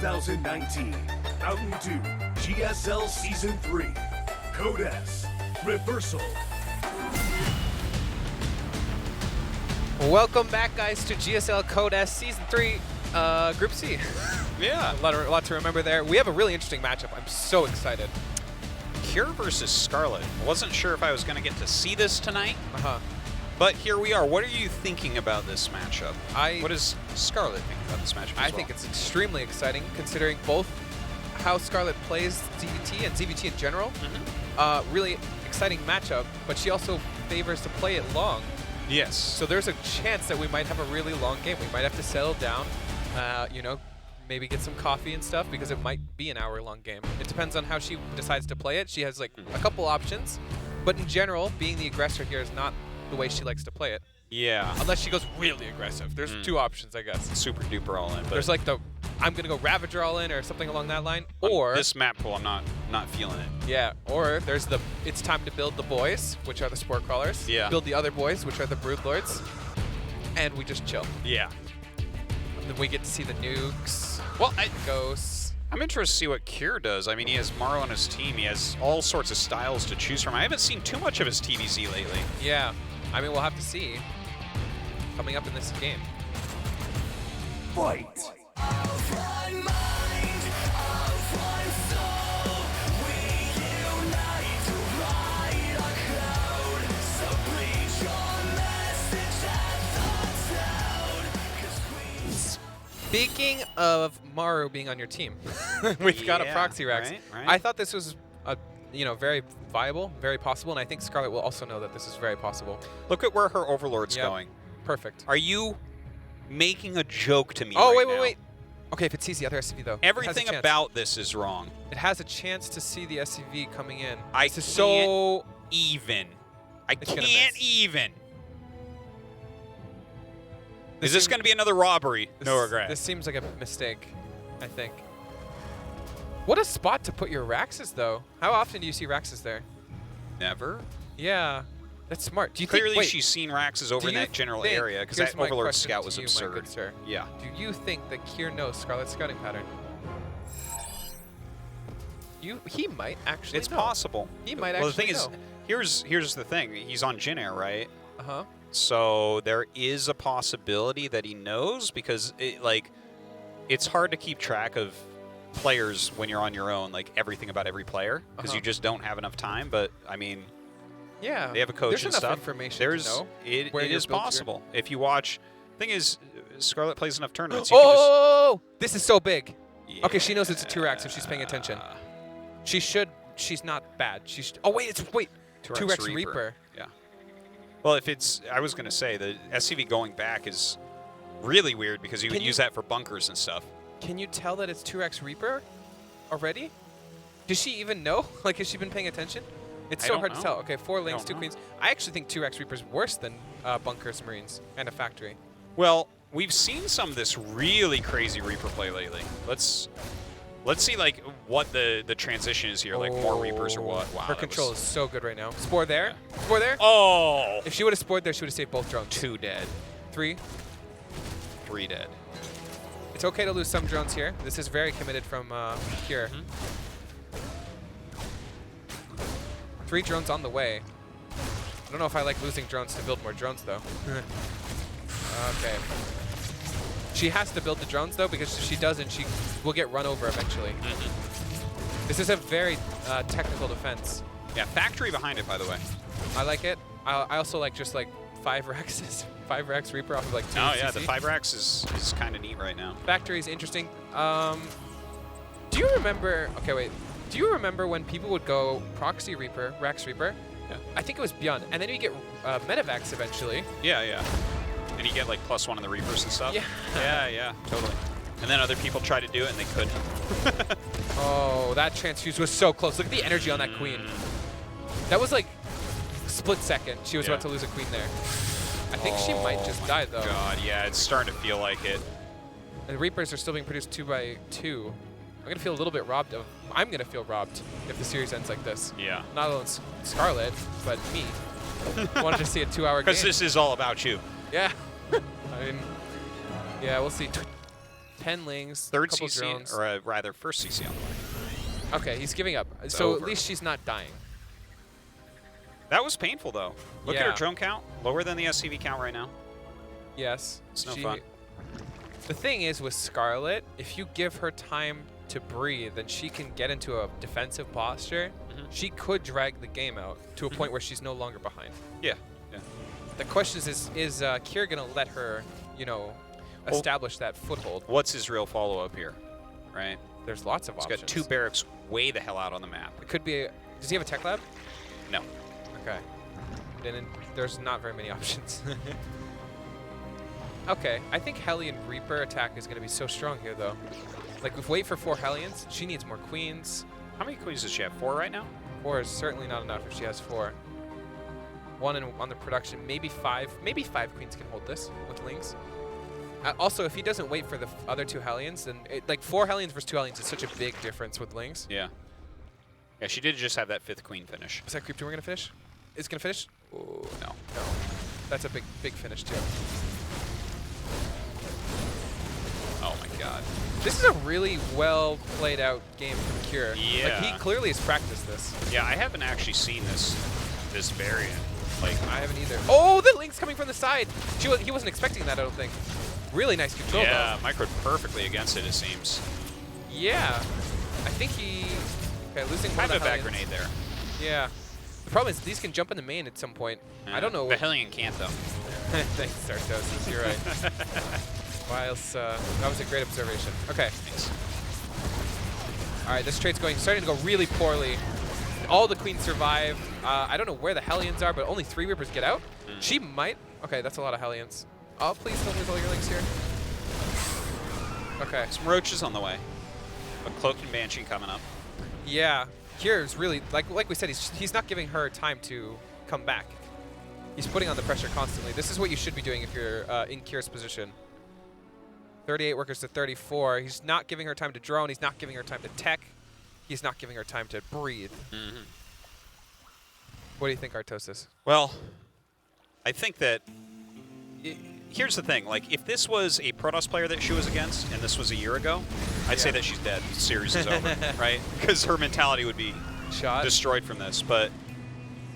2019 Mountain Dew GSL Season 3 Code S Reversal. Welcome back, guys, to GSL Code S Season 3 Group C. Yeah. a lot to remember there. We have a really interesting matchup. I'm so excited. Cure versus Scarlett. I wasn't sure if I was going to get to see this tonight, Uh-huh. but here we are. What are you thinking about this matchup? I- What does Scarlett think about this matchup I as think well? it's extremely exciting, considering both how Scarlett plays ZVT and ZVT in general. Really exciting matchup, but she also favors to play it long. Yes. So there's a chance that we might have a really long game. We might have to settle down, you know, maybe get some coffee and stuff, because it might be an hour-long game. It depends on how she decides to play it. She has like a couple options, but in general, being the aggressor here is not the way she likes to play it. Yeah. Unless she goes really aggressive. There's two options, I guess. Super duper all in. But There's like the I'm gonna go Ravager all in or something along that line, or this map pool, I'm not feeling it. yeah, or there's the it's time to build the boys, which are the sport crawlers. Yeah. Build the other boys, which are the brood lords, and we just chill. Yeah. And then we get to see the nukes. Well, Ghosts. I'm interested to see what Cure does. I mean, he has Maro on his team. He has all sorts of styles to choose from. I haven't seen too much of his TVZ lately. Yeah, I mean we'll have to see coming up in this game. Fight! Speaking of Maru being on your team, we've got a Yeah, proxy Rex. right. I thought this was very viable, very possible, and I think Scarlett will also know that this is very possible. Look at where her Overlord's Yep. going. Perfect. Are you making a joke to me Oh, right wait. now? Okay, if it sees the other SCV though, Everything it has a chance. about this is wrong. It has a chance to see the SCV coming in. I This is can't so even. I It's gonna can't miss. even. Is this going to be another robbery? No regret. This seems like a mistake, I think. What a spot to put your Raxes, though. How often do you see Raxes there? Never. Yeah, that's smart. Do you Clearly, think, wait, she's seen Raxes over do in you that general think- area because here's that my Overlord question scout to was you, my absurd. good sir. Yeah. Do you think that Kier knows Scarlett's scouting pattern? He might actually It's know. possible. He might Well, the actually thing is, know. here's the thing. He's on Jin Air, right? Uh-huh. So there is a possibility that he knows because it's hard to keep track of players when you're on your own, like everything about every player, because you just don't have enough time. But I mean, Yeah. they have a coach There's and enough stuff. information There's to know it where your is builds are. possible if you watch. Thing is, Scarlett plays enough tournaments. You can Oh, this is so big. just, Okay, she knows it's a 2-Rex if she's paying attention. She should. She's not bad. Oh wait, 2-Rex Reaper. Yeah. Well, if it's, I was gonna say the SCV going back is really weird because you would use that for bunkers and stuff. Can you tell that it's 2-Rex Reaper already? Does she even know? Like, has she been paying attention? It's I so don't hard to know. tell. Okay, 4 lanes, don't 2 know. queens. I actually think 2-Rex Reaper's worse than bunkers, marines, and a factory. Well, we've seen some of this really crazy Reaper play lately. Let's see like what the transition is here, like more Reapers or what. Wow. Her that control was is so good right now. Spore there. Spore there. Oh, If she would have spored there, she would have saved both drones. 2 dead, 3. 3 dead. It's okay to lose some drones here. This is very committed from Kier. 3 drones on the way. I don't know if I like losing drones to build more drones, though. Okay. She has to build the drones, though, because if she doesn't, she will get run over eventually. This is a very technical defense. Yeah, factory behind it, by the way. I like it. I also like just like 5 Rexes. 5 Rex Reaper off of like 2 Oh yeah, the CC. 5-Rax is kind of neat right now. Factory is interesting. Do you remember? Okay, wait. Do you remember when people would go Proxy Reaper, Rex Reaper? Yeah. I think it was Beyond, and then you get Medivacs eventually. Yeah. And you get like +1 on the Reapers and stuff. Yeah. Yeah, totally. And then other people tried to do it and they couldn't. Oh, that transfuse was so close. Look at the energy on that queen. That was like split second. She was Yeah. about to lose a queen there. I think she might just die though. God, yeah, it's starting to feel like it. And the Reapers are still being produced 2 by 2. I'm gonna feel a little bit robbed of. I'm gonna feel robbed if the series ends like this. Yeah. Not alone Scarlett, but me. Wanted to see a 2-hour game. Because this is all about you. Yeah. I mean, yeah, we'll see. 10 lings, Third couple CC, drones. or rather, first CC on the way. Okay, he's giving up. It's so over. at least she's not dying. That was painful, though. Look at her Yeah. drone count. Lower than the SCV count right now. Yes. It's no fun. The thing is with Scarlett, if you give her time to breathe, then she can get into a defensive posture. She could drag the game out to a point where she's no longer behind. Yeah. Yeah. The question is Kier going to let her, you know, establish that foothold? What's his real follow-up here, right? There's lots of He's options. got 2 barracks way the hell out on the map. It could be. Does he have a tech lab? No. Okay. Then there's not very many options. Okay, I think Hellion Reaper attack is going to be so strong here, though. Like, if wait for 4 Hellions, she needs more queens. How many queens does she have? 4 right now? 4 is certainly not enough if she has 4. 1 on the production, maybe 5. Maybe 5 queens can hold this with Lings. Also, if he doesn't wait for the other 2 Hellions, then like 4 Hellions versus 2 Hellions is such a big difference with Lings. Yeah. Yeah, she did just have that 5th queen finish. Is that creep 2 we're going to finish? Is it going to finish? Oh, no. No. That's a big finish, too. Oh, my God. This is a really well played out game from Kier. Yeah. Like, he clearly has practiced this. Yeah, I haven't actually seen this variant. Like, I haven't either. Oh, the Link's coming from the side. He wasn't expecting that, I don't think. Really nice control, yeah, though. microed perfectly against it, it seems. Yeah. I think he... Okay, losing one Kind of of the a bad Hellions. grenade there. Yeah. The problem is these can jump in the main at some point. I don't know. The Hellion can't, though. Thanks, Sartosis. You're right. Whilst, that was a great observation. Okay. Thanks. All right, this trade's starting to go really poorly. All the queens survive. I don't know where the Hellions are, but only 3 Reapers get out. She might. Okay, that's a lot of Hellions. Oh, please don't lose all your links here. Okay. Some roaches on the way. A Cloak and Banshee coming up. Yeah. Kier's really, like we said, he's not giving her time to come back. He's putting on the pressure constantly. This is what you should be doing if you're in Kier's position. 38 workers to 34. He's not giving her time to drone. He's not giving her time to tech. He's not giving her time to breathe. What do you think, Artosis? Well, I think that here's the thing. Like, if this was a Protoss player that she was against, and this was a year ago, I'd say that she's dead. The series is over, right? Because her mentality would be destroyed from this. But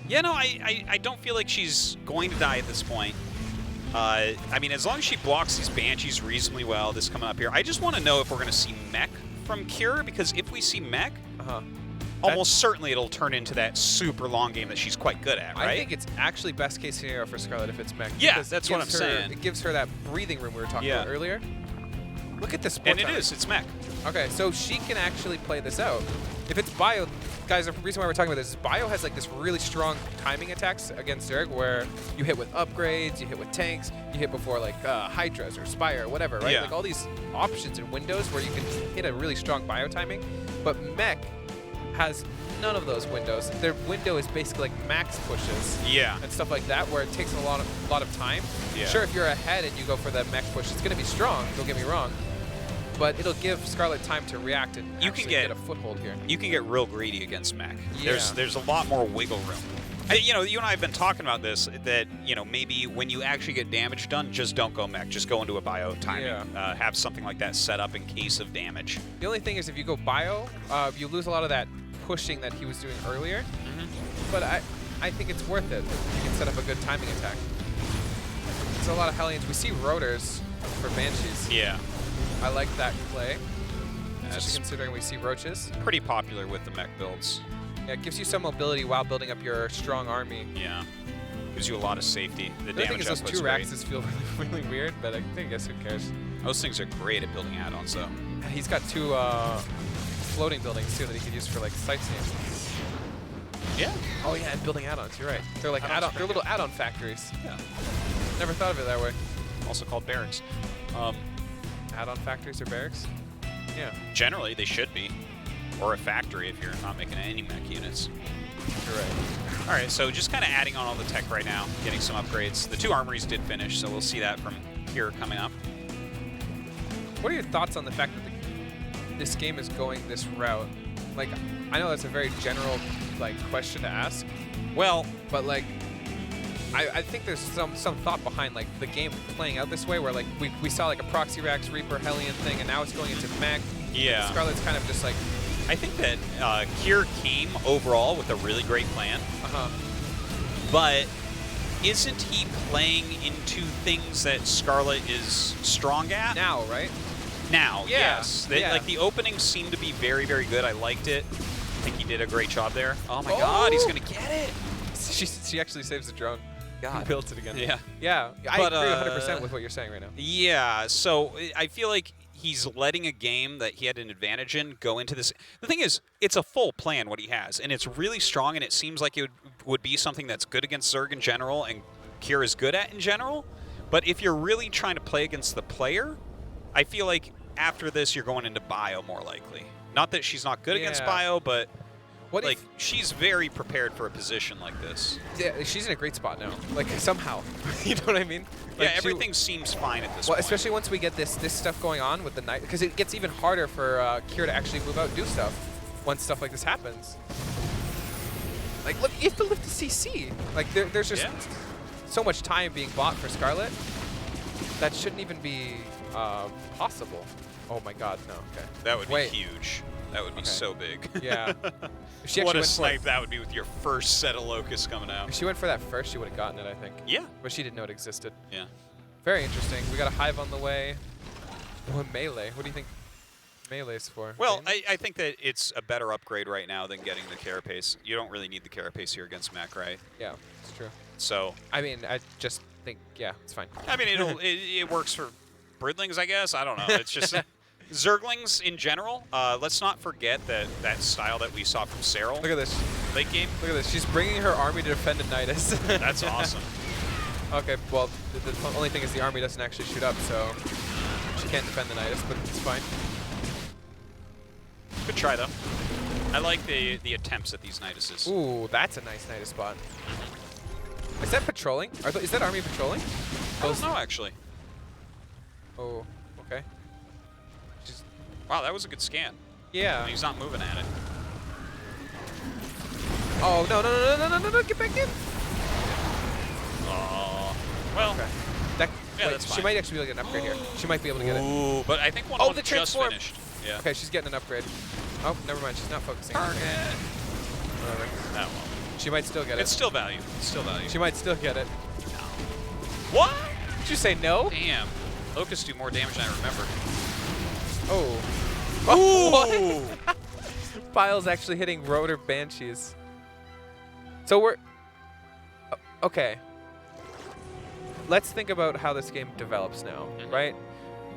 yeah, no, I don't feel like she's going to die at this point. I mean, as long as she blocks these Banshees reasonably well, this coming up here, I just want to know if we're going to see mech from Kier, because if we see mech, almost certainly it'll turn into that super long game that she's quite good at, right? I think it's actually best case scenario for Scarlett if it's mech. Yeah, because that's what I'm saying. It gives her that breathing room we were talking about earlier. Look at this sport And time. it's mech. Okay, so she can actually play this out. If it's Bio, guys, the reason why we're talking about this is Bio has like this really strong timing attacks against Zerg where you hit with upgrades, you hit with tanks, you hit before like Hydras or Spire or whatever, right? Yeah. Like all these options and windows where you can hit a really strong Bio timing. But Mech has none of those windows. Their window is basically like max pushes and stuff like that where it takes a lot of time. Yeah. Sure, if you're ahead and you go for that mech push, it's going to be strong, don't get me wrong. But it'll give Scarlett time to react and You actually can get a foothold here. You can get real greedy against mech. Yeah. There's a lot more wiggle room. You know, you and I have been talking about this, that, you know, maybe when you actually get damage done, just don't go mech. Just go into a bio timing. Have something like that set up in case of damage. The only thing is if you go bio, you lose a lot of that pushing that he was doing earlier. But I think it's worth it. You can set up a good timing attack. There's a lot of Hellions. We see rotors for Banshees. Yeah. I like that play, That's especially considering we see roaches. pretty popular with the mech builds. Yeah, it gives you some mobility while building up your strong army. Yeah. Gives you a lot of safety. The The other thing damage is those output's 2 great. Raxes feel really weird, but I guess who cares? Those things are great at building add-ons, though. He's got 2 floating buildings too that he could use for like sightseeing. Yeah. Oh yeah, and building add-ons. You're right. They're like Add-ons they're little add-on factories. Yeah. Never thought of it that way. Also called barracks. Add-on factories or barracks? Yeah. Generally, they should be. Or a factory if you're not making any mech units. You're right. All right, so just kind of adding on all the tech right now, getting some upgrades. The 2 armories did finish, so we'll see that from here coming up. What are your thoughts on the fact that this game is going this route? Like, I know that's a very general like question to ask. Well, But like, I think there's some thought behind like the game playing out this way, where like we saw like a Proxy Rax Reaper Hellion thing, and now it's going into mech. Yeah. Scarlett's kind of just like. I think that Kier came overall with a really great plan. But isn't he playing into things that Scarlett is strong at? Now, right? Now, Yeah. yes. Yeah. Like the openings seemed to be very, very good. I liked it. I think he did a great job there. Oh my God, he's gonna get it. She actually saves the drone. God. He built it again. Yeah. Yeah. I But, agree 100% with what you're saying right now. Yeah, so I feel like he's letting a game that he had an advantage in go into this. The thing is, it's a full plan what he has, and it's really strong, and it seems like it would be something that's good against Zerg in general and Kier is good at in general. But if you're really trying to play against the player, I feel like after this you're going into Bio more likely. Not that she's not good against Bio, but what like she's very prepared for a position like this. Yeah, she's in a great spot now. Like somehow, you know what I mean? Like Yeah, everything seems fine at this well, point. especially once we get this stuff going on with the night, because it gets even harder for Kier to actually move out and do stuff once stuff like this happens. Like, look, you have to lift the CC. Like, there's just so much time being bought for Scarlett that shouldn't even be possible. Oh my God, no. Okay. That would be huge. That would be so big. Yeah. If she What actually a went snipe that would be with your first set of locusts coming out. If she went for that first, she would have gotten it, I think. Yeah. But she didn't know it existed. Yeah. Very interesting. We got a Hive on the way. Oh, melee. What do you think melee's for? Well, I think that it's a better upgrade right now than getting the Carapace. You don't really need the Carapace here against Mech, right? Yeah, it's true. So. I mean, I just think, yeah, it's fine. I mean, it works for Bridlings, I guess. I don't know. It's just Zerglings in general. Let's not forget that style that we saw from Serral. Look at this. Late game. Look at this. She's bringing her army to defend Nidus. That's awesome. Okay, well, the only thing is the army doesn't actually shoot up, so she can't defend the Nidus, but it's fine. Good try, though. I like the attempts at these Niduses. Ooh, that's a nice Nidus spot. Is that patrolling? Is that army patrolling? I don't know, actually. Oh, okay. Wow, that was a good scan. Yeah. And he's not moving at it. Oh, no, get back in. Oh, well. Okay. That's fine. She might actually be able to get an upgrade here. She might be able to get it. Ooh, but I think one the just transform. finished. Yeah. Okay, she's getting an upgrade. Oh, never mind. She's not focusing. Target. Whatever. Oh, well. She might still get it. It's still value. It's still value. She might still get it. No. What? Did you say no? Damn. Locusts do more damage than I remember. Oh. What? Pile's actually hitting Rotor Banshees. So we're... Okay. Let's think about how this game develops now, right?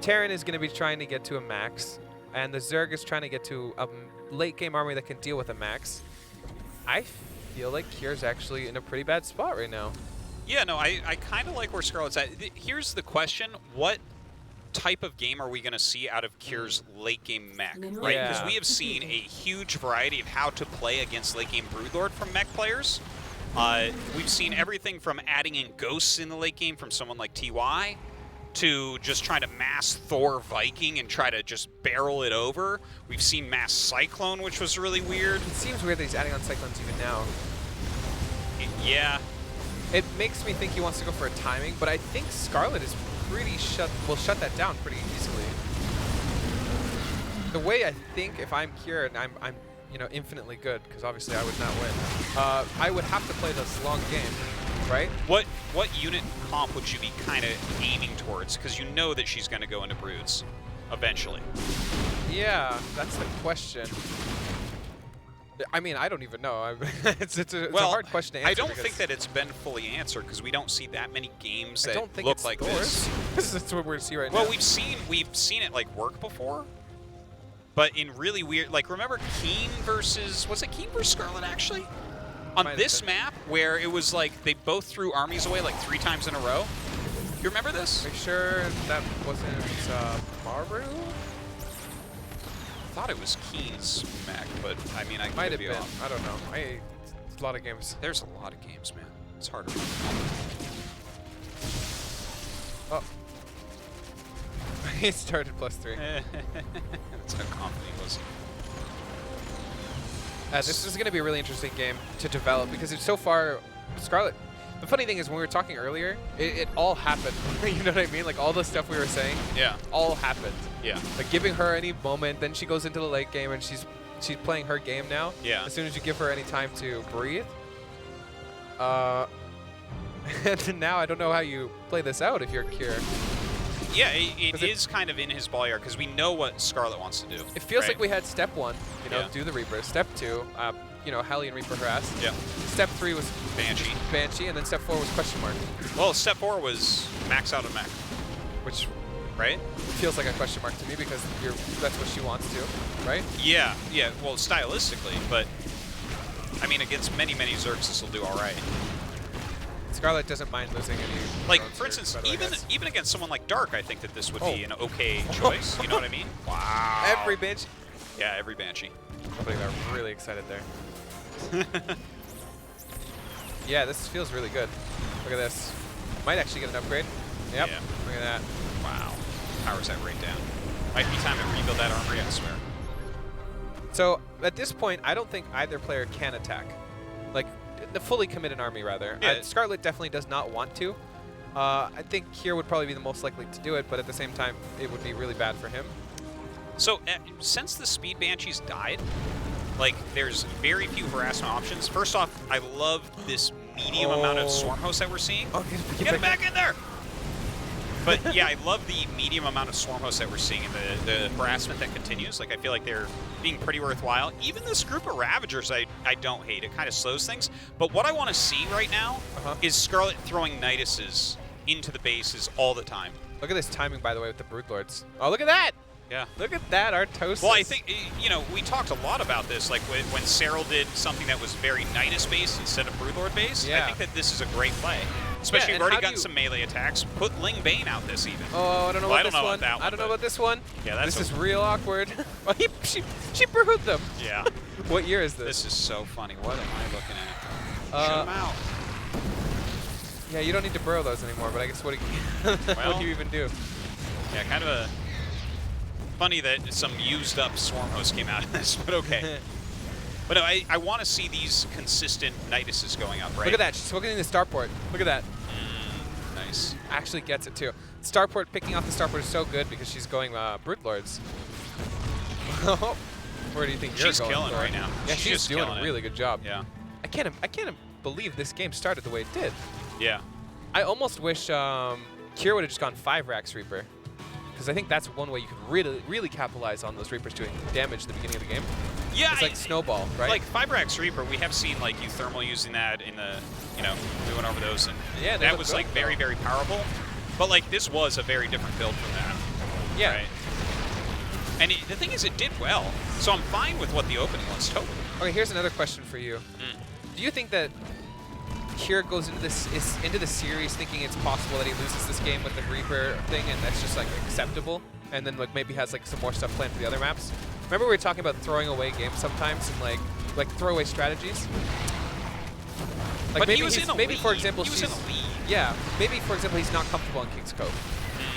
Terran is going to be trying to get to a max, and the Zerg is trying to get to a late game army that can deal with a max. I feel like Kier's actually in a pretty bad spot right now. Yeah, no, I kind of like where Scarlett's at. Here's the question. What type of game are we going to see out of Kier's late game mech, right? Because we have seen a huge variety of how to play against late game Broodlord from mech players. We've seen everything from adding in ghosts in the late game from someone like TY to just trying to mass Thor Viking and try to just barrel it over. We've seen mass Cyclone, which was really weird. It seems weird that he's adding on Cyclones even now. Yeah. It makes me think he wants to go for a timing, but I think Scarlett is pretty will shut that down pretty easily. The way I think, if I'm Kier and I'm you know, infinitely good, because obviously I would not win, I would have to play this long game, right? What unit comp would you be kind of aiming towards? Because you know that she's going to go into Broods eventually. Yeah, that's the question. I mean, I don't even know. It's a hard question to answer. I don't think that it's been fully answered because we don't see that many games that look like this. That's what we're seeing right now. Well, we've seen it like work before, but in really weird. Like, remember Keen versus Keen versus Scarlett actually on this map where it was like they both threw armies away like 3 times in a row. You remember this? Are you sure that wasn't Maru? I thought it was Keen's mech, but I mean, I might could have be been. off. I don't know. It's a lot of games. There's a lot of games, man. It's hard to remember. Oh. He started +3. That's how confident he was. This is going to be a really interesting game to develop because it's so far, Scarlett, The funny thing is, when we were talking earlier, it all happened. You know what I mean? Like, all the stuff we were saying, Yeah. all happened. Yeah. Like, giving her any moment, then she goes into the late game, and she's playing her game now. Yeah. As soon as you give her any time to breathe. And now I don't know how you play this out if you're Kier. Yeah, it is kind of in his ball yard because we know what Scarlett wants to do. It feels right? like we had step 1, you know, Yeah. do the Reaper. Step 2, you know, Hellion Reaper harass. Yeah. Step 3 was Banshee. and then step 4 was question mark, Well, step 4 was max out of mech, which right? feels like a question mark to me because that's what she wants to, right? Yeah, yeah. Well, stylistically, but I mean, against many Zergs, this will do all right. Scarlett doesn't mind losing any. Like, drones for here, instance, by the way, guys. even against someone like Dark, I think that this would Oh. be an okay choice. You know what I mean? Wow. Every bench. Yeah, every Banshee. Somebody got really excited there. Yeah, this feels really good. Look at this. Might actually get an upgrade. Yep. Yeah. Look at that. Wow. Powers that right down. Might be time to rebuild that armory, I swear. So at this point, I don't think either player can attack. Like, the fully committed army, rather. Yeah. Scarlett definitely does not want to. I think Kier would probably be the most likely to do it, but at the same time, it would be really bad for him. So, since the Speed Banshees died, like, there's very few harassment options. First off, I love this medium amount of Swarm Hosts that we're seeing. Oh, Get him back in there! But yeah, I love the medium amount of Swarm Hosts that we're seeing and the harassment that continues. Like, I feel like they're being pretty worthwhile. Even this group of Ravagers, I don't hate. It kind of slows things. But what I want to see right now is Scarlett throwing Niduses into the bases all the time. Look at this timing, by the way, with the Broodlords. Oh, look at that! Yeah. Look at that, Artosis. Well, I think, you know, we talked a lot about this, like when Cyril did something that was very Nidus-based instead of Broodlord-based. Yeah. I think that this is a great play. Especially Yeah, we've already and how gotten do you- some melee attacks. Put Ling Bane out this even. Oh, I don't know Well, about this one. about that I don't know but- about this one. Yeah, that's This is real awkward. Oh, she brewed them. Yeah. What year is this? This is so funny. What am I looking at? Uh, Shoot him out. Yeah, you don't need to burrow those anymore, but I guess what do you, what Well- do you even do? Yeah, kind of a funny that some used up Swarm Host came out of this, but okay. But no, I want to see these consistent Niduses going up, right? Look at that. She's focusing the starport. Look at that. Nice. Actually gets it, too. Starport, picking off the starport is so good because she's going Broodlords. Where do you think you're She's going? killing for? right now. Yeah, She's she's just doing killing a it. really good job. Yeah. I can't believe this game started the way it did. Yeah. I almost wish Kier would have just gone 5 Rax Reaper, because I think that's one way you could really capitalize on those Reapers doing damage at the beginning of the game. Yeah. It's like Snowball, right? Like Fibrax Reaper, we have seen like Thermal using that in the, you know, doing over those, and Yeah, they that look was good, like very, though. very powerful. But like this was a very different build from that. Yeah. Right? And the thing is, it did well, so I'm fine with what the opening was. Totally. Okay, here's another question for you. Do you think that Kier goes into the series thinking it's possible that he loses this game with the Reaper thing, and that's just like acceptable, and then like maybe has like some more stuff planned for the other maps? Remember we were talking about throwing away games sometimes and like throwaway strategies. Like But maybe he was in a maybe for lead. example He was in she's- a lead. yeah, maybe for example he's not comfortable in King's Cove,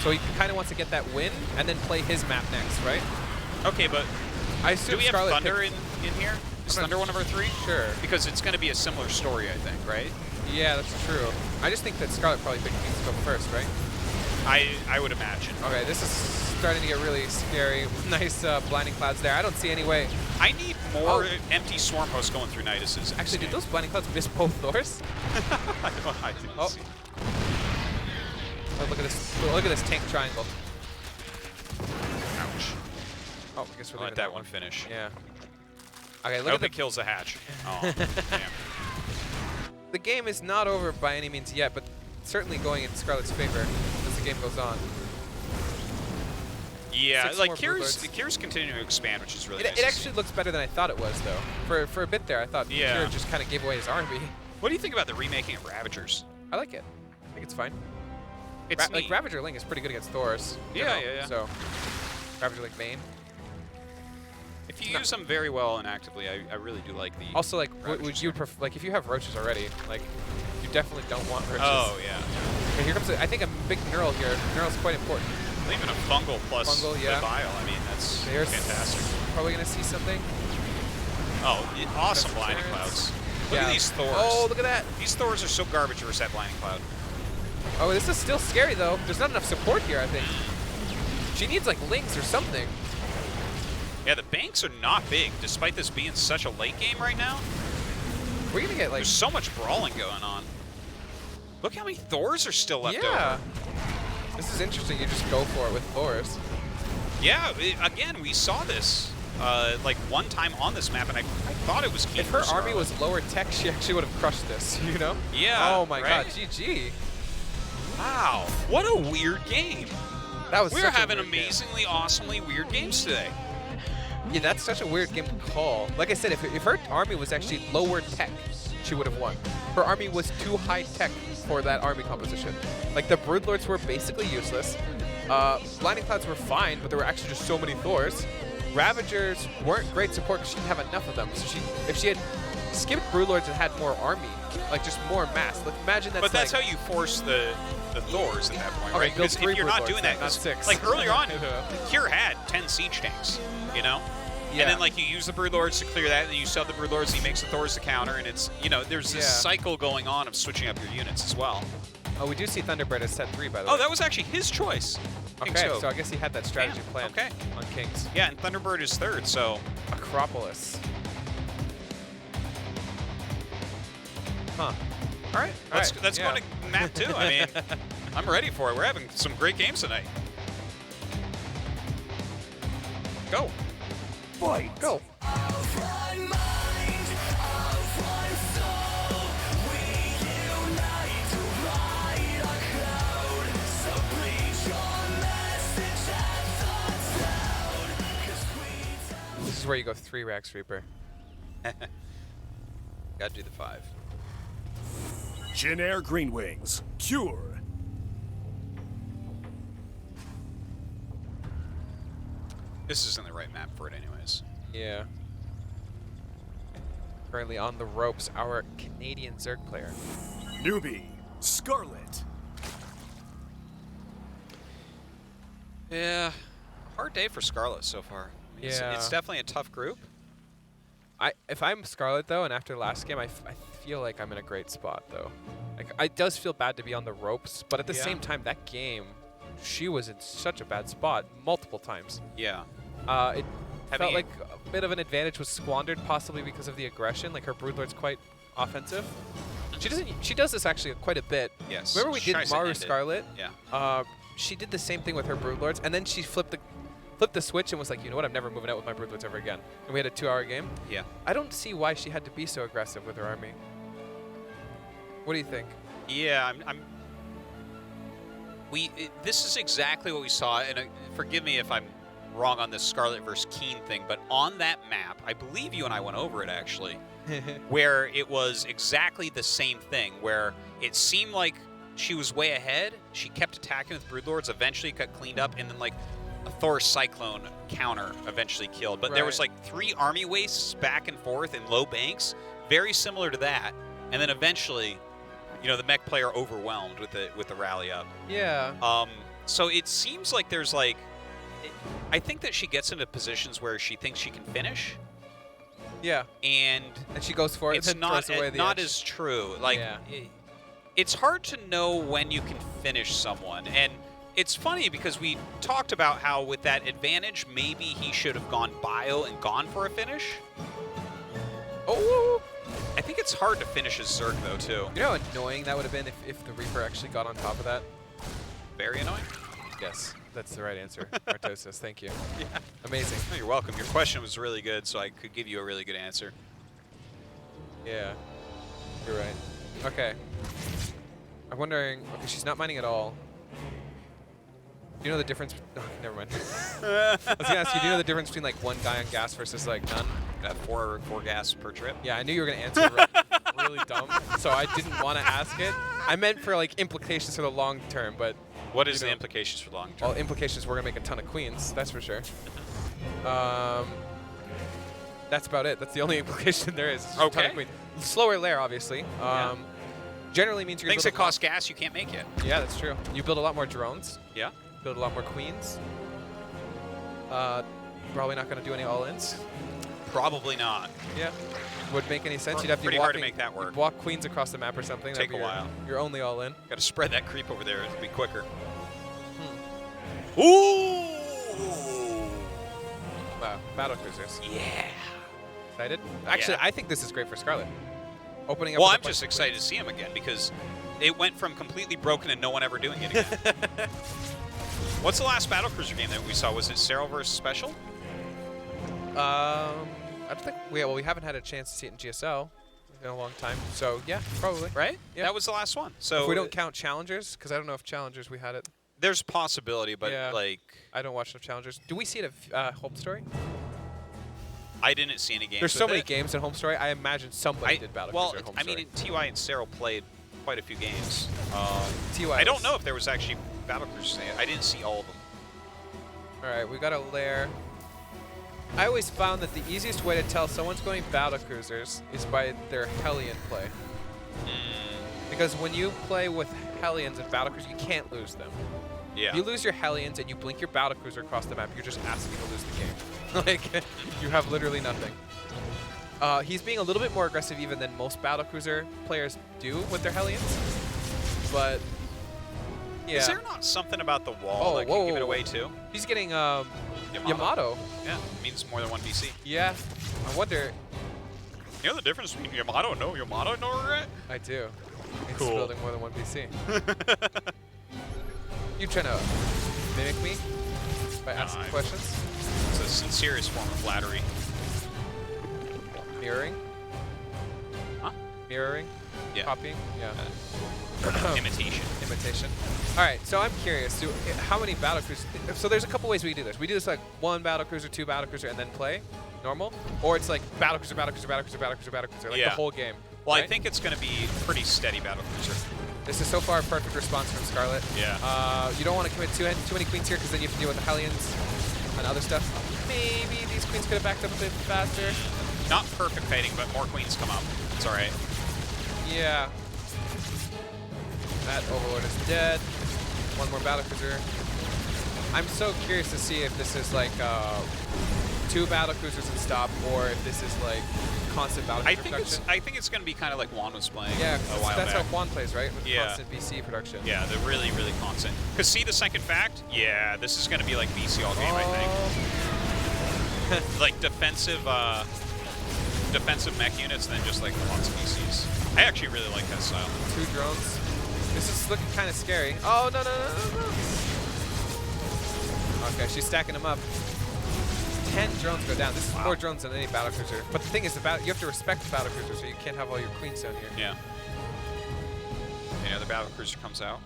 so he kind of wants to get that win and then play his map next, right? Okay, but I assume do we have Scarlett Thunder picked- in here? Is I'm not Thunder one of our 3? Sure. Because it's going to be a similar story, I think, right? Yeah, that's true. I just think that Scarlett probably picked King's Cove first, right? I would imagine. Okay, this is starting to get really scary. Nice blinding clouds there. I don't see any way. I need more empty Swarm Hosts going through Niduses. Actually, did those blinding clouds miss both Thors? I didn't Oh. see. Oh, look at this! Look at this tank triangle. Ouch. Oh, I guess we're I'll leaving let that one finish. Yeah. Okay, I look hope at the it kills the hatch. Oh, damn. The game is not over by any means yet, but certainly going in Scarlett's favor as the game goes on. Yeah, 6 like more Kier's continuing to expand, which is really nice. It actually looks better than I thought it was, though. For a bit there, I thought Yeah. Kier just kind of gave away his army. What do you think about the remaking of Ravagers? I like it. I think it's fine. It's Like neat. Ravager Ling is pretty good against Thors. you Yeah, know, yeah. So Ravager Ling main. If you use them very well and actively, I really do like the. Also, like, would Ravagers you here. prefer, like, if you have roaches already, like, you definitely don't want roaches. Oh yeah. Okay, here comes, I think, a big knurl here. Knurl's quite important. Even a fungal plus Fungal, yeah. the bile. I mean, that's There's fantastic. probably gonna see something. Oh, awesome That's blinding clearance. clouds. Look at these Thors. Oh, look at that. These Thors are so garbage versus that Blinding Cloud. Oh, this is still scary, though. There's not enough support here, I think. She needs, like, links or something. Yeah, the banks are not big, despite this being such a late game right now. We're going to get, like... There's so much brawling going on. Look how many Thors are still left over. This is interesting. You just go for it with Thors. Yeah, again, we saw this like one time on this map, and I thought it was key. If her army was lower tech, she actually would have crushed this, you know? Yeah. Oh my god, GG. Wow, what a weird game. That was We're having amazingly, awesomely weird games today. Yeah, that's such a weird game to call. Like I said, if her army was actually lower tech, she would have won. Her army was too high tech for that army composition. Like, the Broodlords were basically useless. Blinding Clouds were fine, but there were actually just so many Thors. Ravagers weren't great support because she didn't have enough of them. So if she had skipped Broodlords and had more army, like just more mass, like imagine that's. But that's how you force the Thors at that point, right? Because if you're not doing that, not 6. Like earlier on, Cure had 10 siege tanks, you know. Yeah. And then, like, you use the Broodlords to clear that, and then you sell the Broodlords, and he makes the Thors to counter, and it's, you know, there's this cycle going on of switching up your units as well. Oh, we do see Thunderbird as set 3, by the way. Oh, that was actually his choice. Okay, so I guess he had that strategy planned on Kings. Yeah, and Thunderbird is 3rd, so... Acropolis. Huh. All right. Let's go to map 2. I mean, I'm ready for it. We're having some great games tonight. Go. Fight! Go. This is where you go 3 Rax Reaper. Gotta do the 5. Jin Air Green Wings. Cure. This isn't the right map for it anyways. Yeah. Currently on the ropes, our Canadian Zerg player. Newbie. Scarlett. Yeah. Hard day for Scarlett so far. I mean, Yeah. It's definitely a tough group. If I'm Scarlett, though, and after last game, I feel like I'm in a great spot, though. Like, it does feel bad to be on the ropes, but at the same time, that game, she was in such a bad spot multiple times. Yeah. It felt like a bit of an advantage was squandered, possibly because of the aggression. Like, her Broodlord's quite offensive. She does this actually quite a bit. Yes. Remember we She did tries to Maru end it. Scarlet? Yeah. She did the same thing with her Broodlords, and then she flipped the switch and was like, you know what, I'm never moving out with my Broodlords ever again. And we had a 2-hour game. Yeah. I don't see why she had to be so aggressive with her army. What do you think? Yeah, this is exactly what we saw, and forgive me if I'm wrong on this Scarlet versus Keen thing, but on that map, I believe you and I went over it actually, where it was exactly the same thing, where it seemed like she was way ahead, she kept attacking with Broodlords, eventually got cleaned up, and then like a Thor Cyclone counter eventually killed. But there was like 3 army wastes back and forth in low banks, very similar to that, and then eventually, you know, the mech player overwhelmed with the rally up. Yeah. So it seems like there's like, I think that she gets into positions where she thinks she can finish. Yeah. And she goes for it. It's and then throws away the not edge. as true. Like, it's hard to know when you can finish someone. And it's funny because we talked about how with that advantage, maybe he should have gone bio and gone for a finish. Oh. I think it's hard to finish as Zerg, though, too. You know how annoying that would have been if the Reaper actually got on top of that? Very annoying? Yes, that's the right answer. Artosis, thank you. Yeah. Amazing. Oh, you're welcome. Your question was really good, so I could give you a really good answer. Yeah, you're right. Okay. I'm wondering, okay, she's not mining at all. Do you know the difference? Oh, never mind. I was going to ask you, do you know the difference between like 1 guy on gas versus like none? Got 4 gas per trip. Yeah, I knew you were going to answer really dumb, so I didn't want to ask it. I meant for like implications for the long term, but... What is the implications for long term? Well, implications, we're going to make a ton of queens, that's for sure. That's about it. That's the only implication there is. A ton of queens. Slower lair, obviously. Generally means you're going to things that cost gas you can't make it. Yeah, that's true. You build a lot more drones. Yeah. Build a lot more queens. Probably not going to do any all-ins. Probably not. Yeah. would make any sense. You'd have to Pretty be hard to walking, make that work. you'd walk queens across the map or something. Take That'd be a while. You're only all in. Got to spread that creep over there. It'll be quicker. Ooh! Wow, battle cruisers. Yeah. Excited? Actually, Yeah. I think this is great for Scarlett. Opening up. Well, with a I'm bunch just of excited to queens. see him again because it went from completely broken and no one ever doing it again. What's the last battlecruiser game that we saw? Was it Serral versus Special? I don't think we haven't had a chance to see it in GSL in a long time. So yeah, probably. Right? Yeah. That was the last one. So If we don't count challengers, because I don't know if challengers we had it. there's a possibility, but Yeah. like I don't watch enough challengers. Do we see it at Home Story? I didn't see any games. There's so with many it. games at Home Story. I imagine somebody did Battlecruiser Well, at Home I Story. mean, TY and Serral played quite a few games. TY I don't was- know if there was actually battlecruisers. I didn't see all of them. All right, we got a lair. I always found that the easiest way to tell someone's going battlecruisers is by their Hellion play. Because when you play with Hellions and battlecruisers, you can't lose them. Yeah. If you lose your Hellions and you blink your battlecruiser across the map, you're just asking to lose the game. Like, you have literally nothing. He's being a little bit more aggressive even than most battlecruiser players do with their Hellions. But, yeah. Is there not something about the wall that can give it away too? He's getting Yamato. Yeah, means more than one BC. Yeah. I wonder. You know the difference between Yamato and no Yamato, no regret? I do. It's Cool. building more than one PC. You trying to mimic me by asking I'm- questions? It's a sincerest form of flattery. Mirroring? Huh? Mirroring? Yeah. Copying? Yeah. Imitation. Imitation. All right, so I'm curious. How many battlecruisers? So there's a couple ways we do this. We do this like one battlecruiser, two battlecruiser, and then play normal, or it's like battlecruiser, battlecruiser, battlecruiser, battlecruiser, battlecruiser, like Yeah. the whole game. Well, right? I think it's going to be pretty steady battlecruiser. This is so far a perfect response from Scarlett. Yeah. You don't want to commit too many queens here because then you have to deal with the Hellions and other stuff. Maybe these queens could have backed up a bit faster. Not perfect fighting, but more queens come up. It's all right. Yeah. That Overlord is dead. One more battlecruiser. I'm so curious to see if this is like two battlecruisers and stop, or if this is like constant battlecruiser production. I think it's going to be kind of like Juan was playing Yeah, a 'cause while that's how back. Juan plays, right? With Yeah. constant BC production. Yeah, they're really, really constant. Because see the second fact? Yeah, this is going to be like BC all game, I think. Like defensive mech units, then just like lots of BCs. I actually really like that style. Two drones. This is looking kind of scary. Oh, no, no, no, no, no. Okay, she's stacking them up. 10 drones go down. This is more drones than any battlecruiser. But the thing is, you have to respect the battlecruiser, so you can't have all your queens down here. Yeah. The battlecruiser comes out.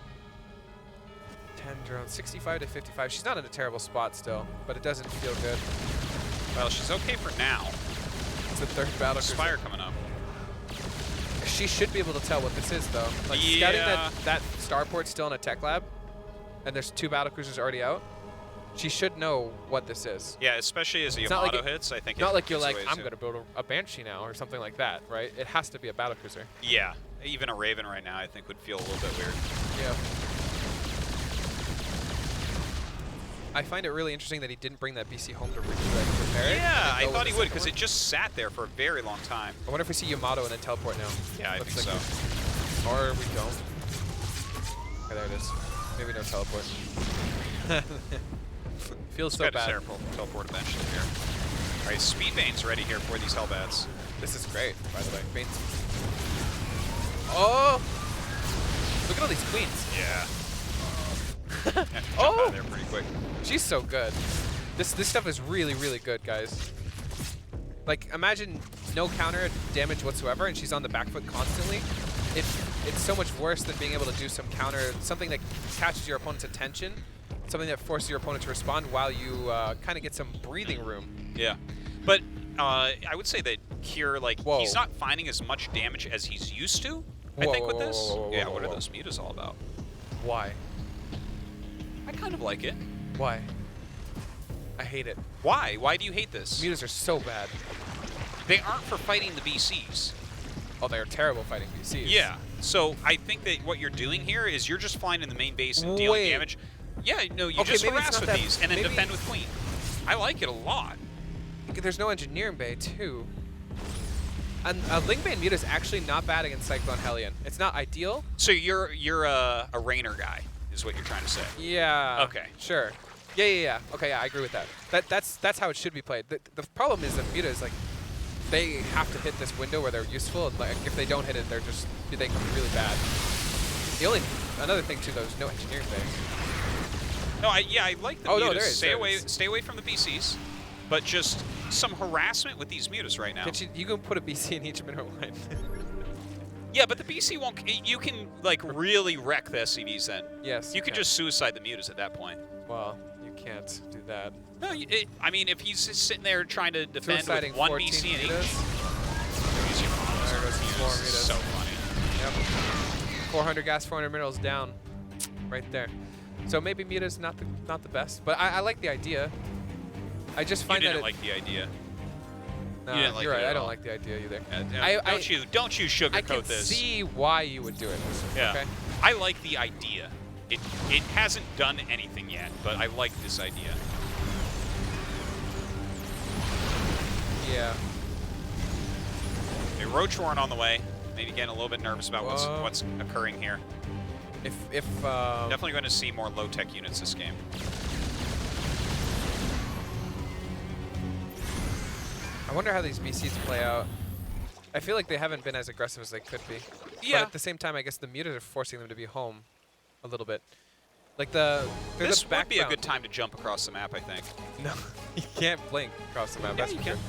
10 drones, 65 to 55. She's not in a terrible spot still, but it doesn't feel good. Well, she's okay for now. It's the third battlecruiser. Spire coming up. She should be able to tell what this is, though. Like, scouting Yeah. that starport's still in a tech lab, and there's two battlecruisers already out. She should know what this is. Yeah, especially as the It's not like Yamato hits, I think Not it like you're gives like, away I'm too. going to build a Banshee now or something like that, right? It has to be a battlecruiser. Yeah, even a Raven right now I think would feel a little bit weird. Yeah. I find it really interesting that he didn't bring that BC home to repair it. Yeah, I Go thought with he the would second because one. it just sat there for a very long time. I wonder if we see Yamato and then teleport now. Yeah, I Looks think like so. Or we don't. Okay, there it is. Maybe no teleport. Feels so Got bad. to teleport eventually here. All right, Speed Bane's ready here for these Hellbats. This is great, by the way. Bane's. Oh! Look at all these queens. Yeah. Jump Oh! out of there pretty quick. She's so good. This stuff is really, really good, guys. Like, imagine no counter damage whatsoever, and she's on the back foot constantly. It's so much worse than being able to do some counter, something that catches your opponent's attention, something that forces your opponent to respond while you kind of get some breathing room. Yeah. But I would say that here, like, Whoa. he's not finding as much damage as he's used to, I Whoa, think, with whoa, this. whoa, whoa, Yeah, whoa, what are whoa. those mutas all about? Why? I kind of like it. Why? I hate it. Why? Why do you hate this? Mutas are so bad. They aren't for fighting the BCs. Oh, they're terrible fighting BCs. Yeah. So I think that what you're doing here is you're just flying in the main base and dealing Wait. damage. Yeah, no, you Okay, just maybe it's harass not with that- these and then maybe- defend with Queen. I like it a lot. There's no engineering bay, too. And a Lingbane Mute is actually not bad against Cyclone Hellion. It's not ideal. So you're a Rainer guy, is what you're trying to say. Yeah. Okay. Sure. Yeah. Okay, yeah, I agree with that. That's how it should be played. The problem is that Mutas, like, they have to hit this window where they're useful, and like if they don't hit it, they can be really bad. Another thing too, though, is no engineering phase. No, I like the Oh, mutas. no, there is. Stay away from the BCs, but just some harassment with these mutas right now. You can put a BC in each mineral line. Yeah, but the BC won't. You can like really wreck the SCVs then. Yes. You could just suicide the mutas at that point. Well, you can't do that. No, I mean if he's just sitting there trying to defend Suiciding with one 14 BC in each. mutas. There goes 4 mutas. So funny. Yep. 400 gas, 400 minerals down, right there. So maybe Muta's not the best, but I like the idea. I just find you that didn't like the idea. No, you didn't like you're it right. at I don't all. like the idea either. Don't you sugarcoat I can this. see why you would do it. Yeah. Okay. I like the idea. It hasn't done anything yet, but I like this idea. Yeah. Okay, Roach Warren on the way. Maybe getting a little bit nervous about what's occurring here. If Definitely going to see more low-tech units this game. I wonder how these BCs play out. I feel like they haven't been as aggressive as they could be. Yeah. But at the same time, I guess the Mutas are forcing them to be home a little bit. Like this would be a good time to jump across the map, I think. No, you can't blink across the map. Yeah, That's you for can. sure.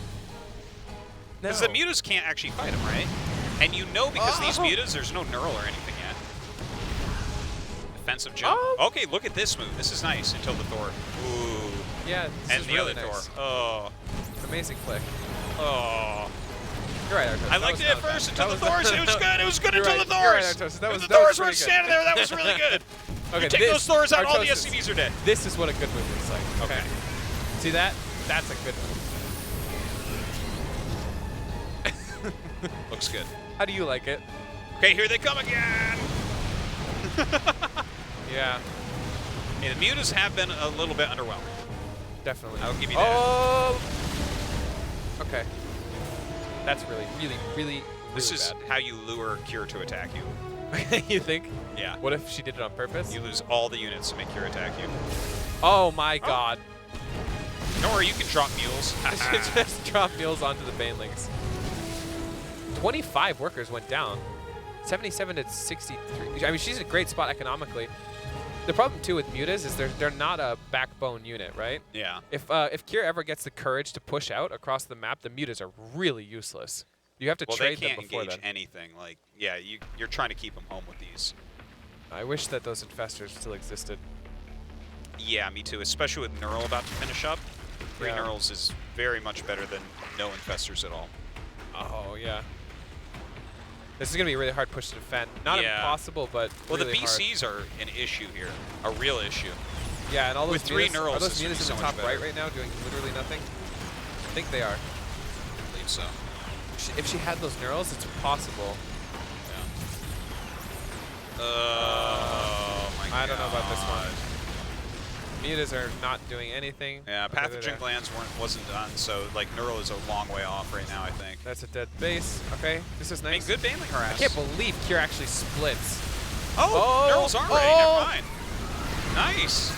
Because the mutas can't actually fight them, right? And you know because these mutas, there's no knurl or anything yet. Defensive jump. Okay, look at this move. This is nice until the Thor. Ooh. Yeah, this And is the really other nice. Thor. Oh. Amazing flick. Oh. You're right, Artos. I liked it at first until the Thors. Thors. It was good. It was good You're until right, the you're right, Thors. Artos. That was the Thors pretty were good. standing there. That was really good. Okay, You take those Thors out, all the Artos SCVs are dead. This is what a good move looks like. Okay. See that? That's a good move. Looks good. How do you like it? Okay, here they come again. Yeah, Hey, the mutas have been a little bit underwhelming. definitely. I'll give you that. Oh! Okay. That's really This is how you lure Cure to attack you. bad. You think? Yeah. What if she did it on purpose? You lose all the units to make Cure attack you. Oh my god. Don't worry, you can drop mules. Just drop mules onto the banelings. 25 workers went down. 77 to 63. I mean, she's in a great spot economically. The problem too with mutas is they're not a backbone unit, right? Yeah. If Kier ever gets the courage to push out across the map, the mutas are really useless. You have to trade they them can't before engage then. anything. Like, yeah, you're trying to keep them home with these. I wish that those infestors still existed. Yeah, me too. Especially with Neural about to finish up. 3 Yeah. Neurals is very much better than no infestors at all. Oh yeah. This is gonna be a really hard push to defend. Not Yeah. impossible, but Well, really the hard. BCs are an issue here, a real issue. Yeah, and all those with 3 mutas, Neurals, are those this would be mutas so in the much top right better. now doing literally nothing? I think they are. I believe so. If she had those Neurals, it's possible. Oh my god. I don't know about this one. Mutas are not doing anything. Yeah, Okay, they're pathogen there. glands wasn't done, so like Neural is a long way off right now, I think. That's a dead base. Okay, this is I mean, nice. good baneling harass. I can't believe Kier actually splits. Oh, Neurals aren't ready. oh. Never mind. Nice.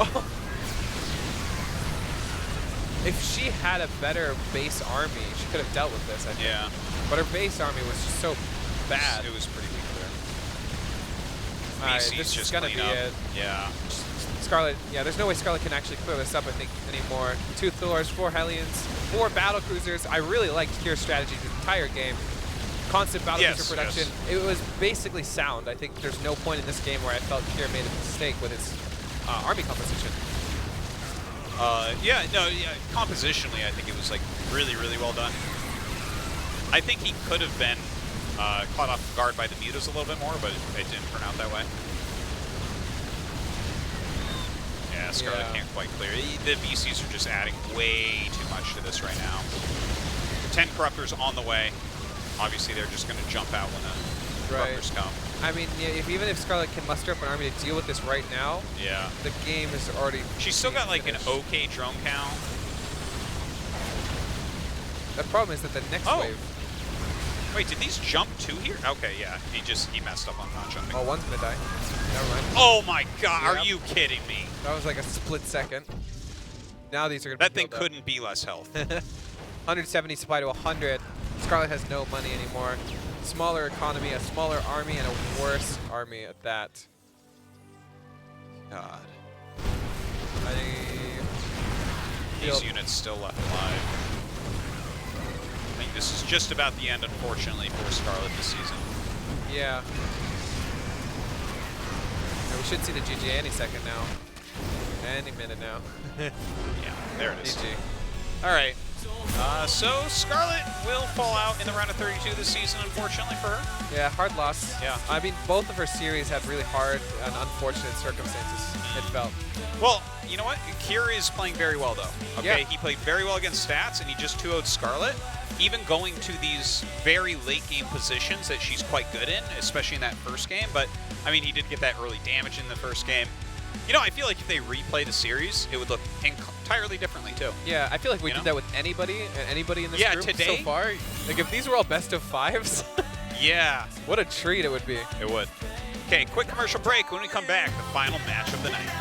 Oh. If she had a better base army, she could have dealt with this, I think. Yeah. But her base army was just so bad. It was pretty weak there. All right, BC's this is just gonna clean be up. it. Yeah. Scarlett, yeah, there's no way Scarlett can actually clear this up, I think, anymore. 2 Thors, 4 Hellions, 4 battle cruisers. I really liked Kier's strategy the entire game. Constant battle cruiser production. Yes. It was basically sound. I think there's no point in this game where I felt Kier made a mistake with his army composition. Compositionally, I think it was like really, really well done. I think he could have been caught off guard by the mutas a little bit more, but it didn't turn out that way. Yeah, Scarlett Yeah. can't quite clear. The BCs are just adding way too much to this right now. 10 Corruptors on the way. Obviously, they're just going to jump out when the Corruptors come. I mean, yeah, even if Scarlett can muster up an army to deal with this right now, Yeah. the game is already. She's still got like finished. an okay drone count. The problem is that the next wave. Wait, did these jump two here? Okay, yeah. He messed up on not jumping. Oh, one's gonna die. Never mind. Oh my god, Yep. are you kidding me? That was like a split second. Now these are gonna That be thing couldn't be less health. 170 supply to 100. Scarlett has no money anymore. Smaller economy, a smaller army, and a worse army at that. God. These units still left alive. I think this is just about the end, unfortunately, for Scarlett this season. Yeah. We should see the GG any second now. Any minute now. Yeah, there it is. GG. All right. So Scarlett will fall out in the round of 32 this season, unfortunately for her. Yeah, hard loss. Yeah. I mean, both of her series had really hard and unfortunate circumstances, it felt. Well, you know what? Kier is playing very well, though. Okay, Yeah. he played very well against Stats, and he just 2-0'd Scarlett. Even going to these very late game positions that she's quite good in, especially in that first game. But, I mean, he did get that early damage in the first game. You know, I feel like if they replay the series, it would look entirely differently, too. Yeah, I feel like we You did know? that with anybody in this Yeah, group today- so far. Like, if these were all best of fives, Yeah, what a treat it would be. it would. Okay, quick commercial break. When we come back, the final match of the night.